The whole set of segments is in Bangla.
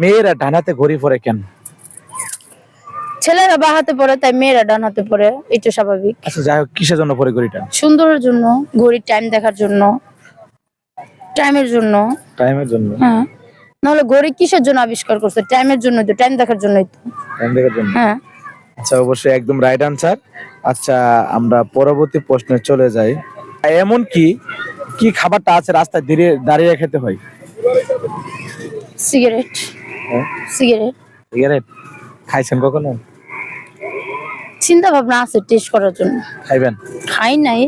মেয়েরা ডান হাতে ঘড়ি পরে কেন? ছেলেরা বাঁ হাতে পরে, তাই মেয়েরা ডান হাতে পরে, এটা স্বাভাবিক। আচ্ছা যাই হোক, কিসের জন্য পরে ঘড়িটা? সুন্দরের জন্য, ঘড়ির টাইম দেখার জন্য, টাইমের জন্য। টাইমের জন্য? হ্যাঁ, নাহলে ঘড়ি কিসের জন্য আবিষ্কার করছে? টাইমের জন্য, তো টাইম দেখার জন্যই তো। টাইম দেখার জন্য? হ্যাঁ। আচ্ছা, অবশ্যই একদম রাইট আনসার। আচ্ছা, আমরা পরবর্তী প্রশ্নে চলে যাই। এমন কি কি খাবারটা আছে রাস্তায় দাঁড়িয়ে দাঁড়িয়ে খেতে হয়? সিগারেট। হ্যাঁ? সিগারেট। সিগারেট খাইছেন কখনো? চিন্তা ভাবনা আছে টেস্ট করার জন্য। খাইবেন? খাই নাই,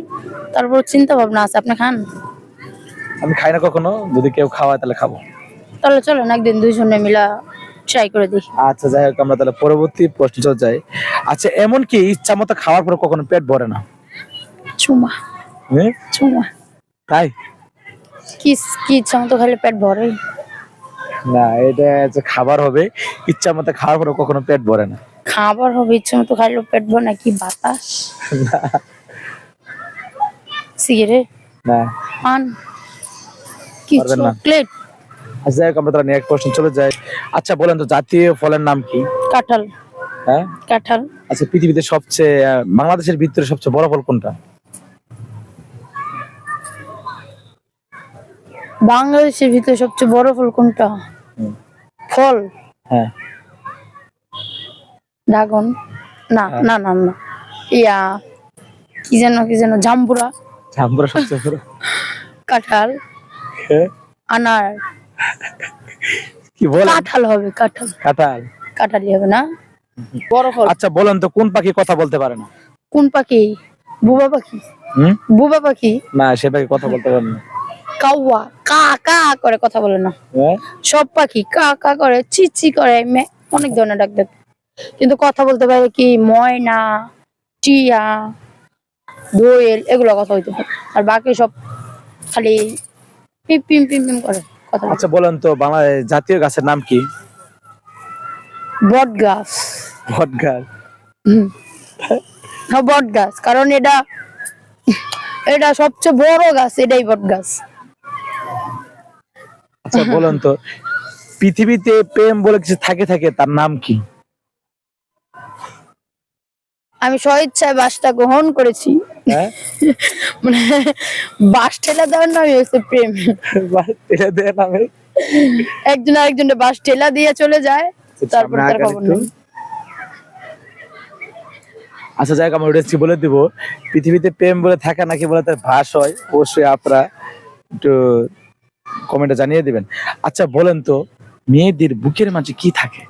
তারপর চিন্তা ভাবনা আছে। আপনি খান? আমি খাই না কখনো, যদি কেউ খাওয়ায় তাহলে খাবো। তাহলে চলেন একদিন দুইজনে মিলা ট্রাই করে দেখি। আচ্ছা যাই হোক, আমরা তাহলে পরবর্তী প্রশ্ন চলে যাই। আচ্ছা, এমন কি ইচ্ছা মতো খাওয়ার পর কখনো পেট ভরে না? চুমা। হ্যাঁ? চুমা। তাই? কি কি ইচ্ছা মতো খেলে পেট ভরে? না, এটা যে খাবার হবে, ইচ্ছা মতো খাওয়ার পর কখনো পেট ভরে না। খাবার হবে ইচ্ছা মতো খাইলেও পেট ভরে নাকি? বাতাস? সিগারেট? না, পান? কি পারবেন না। চকলেট? আচ্ছা যাই হোক, আমরা তাহলে নেক্সট কোশ্চেন চলে যাই। আচ্ছা বলেন তো, জাতীয় ফলের নাম কি? কাঁঠাল। হ্যাঁ? কাঁঠাল। আচ্ছা, পৃথিবীতে সবচেয়ে বাংলাদেশের ভিতরে সবচেয়ে বড় ফল কোনটা? বাংলাদেশের ভিতরে সবচেয়ে বড় ফল কোনটা? ফল? হ্যাঁ। ড্রাগন? না না না না, ইয়া কি যেন জাম্বুরা। জাম্বুরা সবচেয়ে বড়? কাঁঠাল। হ্যাঁ? আনার। কি বলেন? কাঁঠাল হবে, কাঁঠাল। কাঁঠাল? কাঁঠালই হবে না? বড় ফল। আচ্ছা বলেন তো, কোন পাখি কথা বলতে পারে না? কোন পাখি? বুবা পাখি। বুবা পাখি? না, সে পাখি কথা বলতে পারে না। কাউয়া কা কা করে কথা বলে না। হ্যাঁ? সব পাখি কা কা করে, চি চি করে, অনেক ধরনের ডাক দেয়, কিন্তু কথা বলতে পারে কি ময়না, টিয়া, দোয়েল, এগুলো কথা হইতে পারে। আর বাকি সব খালি পিম পিম পিম পিম করে কথা বলে। আচ্ছা বলেন তো, বাংলাদেশ জাতীয় গাছের নাম কি? বট গাছ। বট গাছ? হ্যাঁ, বট গাছ, কারণ এটা এটা সবচেয়ে বড় গাছ, এটাই বট গাছ। আচ্ছা বলেন তো, পৃথিবীতে প্রেম বলে কিছু থাকে থাকে, তার নাম কি? আমি স্বেচ্ছায় বাসটা গ্রহণ করেছি। হ্যাঁ? মানে বাস ঠেলা দেওয়ার নামই হচ্ছে প্রেম। এটা দেয় নামে? একজন আরেকজনের বাস ঠেলা দিয়ে চলে যায়, তারপর তার খবর নেই। আচ্ছা যাই হোক, আমরা ওটা বলে দিব, পৃথিবীতে প্রেম বলে থাকে নাকি বলে তার ভাস হয়, অবশ্যই আপনারা একটু কমেন্টে জানিয়ে দিবেন। আচ্ছা বলেন তো, মেয়েদের বুকের মাঝে কি থাকে?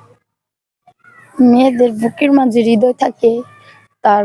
মেয়েদের বুকের মাঝে হৃদয় থাকে, তার